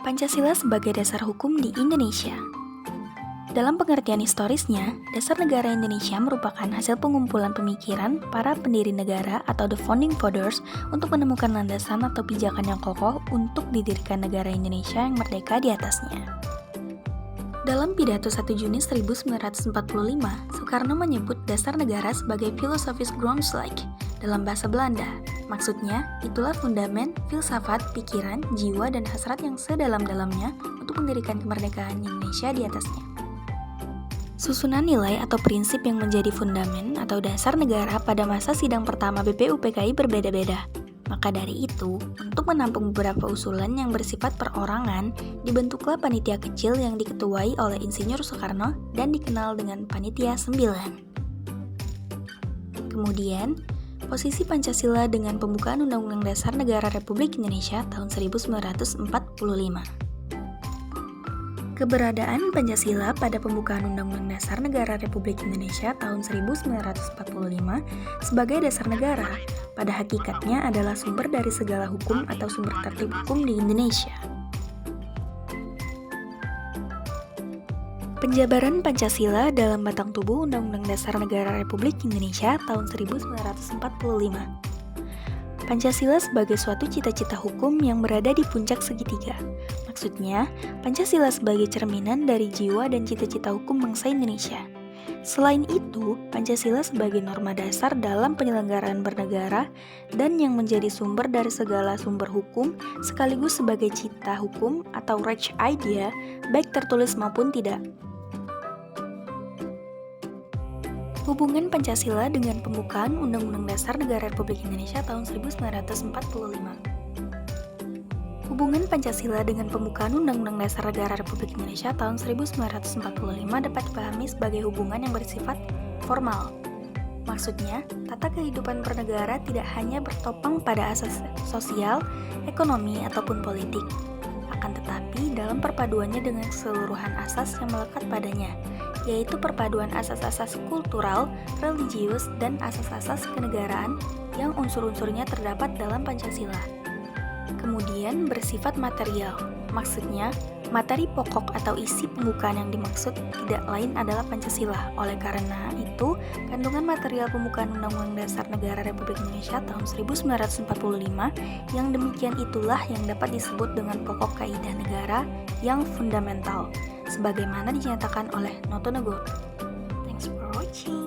Pancasila sebagai dasar hukum di Indonesia. Dalam pengertian historisnya, dasar negara Indonesia merupakan hasil pengumpulan pemikiran para pendiri negara atau the founding fathers untuk menemukan landasan atau pijakan yang kokoh untuk didirikan negara Indonesia yang merdeka di atasnya. Dalam pidato 1 Juni 1945, Soekarno menyebut dasar negara sebagai filosofis grondslag dalam bahasa Belanda. Maksudnya, itulah fundamen, filsafat, pikiran, jiwa, dan hasrat yang sedalam-dalamnya untuk mendirikan kemerdekaan Indonesia di atasnya. Susunan nilai atau prinsip yang menjadi fundamen atau dasar negara pada masa sidang pertama BPUPKI berbeda-beda. Maka dari itu, untuk menampung beberapa usulan yang bersifat perorangan, dibentuklah panitia kecil yang diketuai oleh Insinyur Soekarno dan dikenal dengan Panitia 9. Kemudian, posisi Pancasila dengan pembukaan Undang-Undang Dasar Negara Republik Indonesia tahun 1945. Keberadaan Pancasila pada pembukaan Undang-Undang Dasar Negara Republik Indonesia tahun 1945 sebagai dasar negara pada hakikatnya adalah sumber dari segala hukum atau sumber tertib hukum di Indonesia. Penjabaran Pancasila dalam batang tubuh Undang-Undang Dasar Negara Republik Indonesia tahun 1945. Pancasila sebagai suatu cita-cita hukum yang berada di puncak segitiga. Maksudnya, Pancasila sebagai cerminan dari jiwa dan cita-cita hukum bangsa Indonesia. Selain itu, Pancasila sebagai norma dasar dalam penyelenggaraan bernegara dan yang menjadi sumber dari segala sumber hukum sekaligus sebagai cita hukum atau Recht idea, baik tertulis maupun tidak. Hubungan Pancasila dengan pembukaan Undang-Undang Dasar Negara Republik Indonesia tahun 1945. Hubungan Pancasila dengan pembukaan Undang-Undang Dasar Negara Republik Indonesia tahun 1945 dapat dipahami sebagai hubungan yang bersifat formal. Maksudnya, tata kehidupan bernegara tidak hanya bertopang pada asas sosial, ekonomi, ataupun politik. Akan tetapi, dalam perpaduannya dengan keseluruhan asas yang melekat padanya, yaitu perpaduan asas-asas kultural, religius, dan asas-asas kenegaraan yang unsur-unsurnya terdapat dalam Pancasila. Kemudian bersifat material, maksudnya materi pokok atau isi pembukaan yang dimaksud tidak lain adalah Pancasila. Oleh karena itu, kandungan material pembukaan Undang-Undang Dasar Negara Republik Indonesia tahun 1945 yang demikian itulah yang dapat disebut dengan pokok kaidah negara yang fundamental, sebagaimana dinyatakan oleh Noto Negoro. Thanks for watching.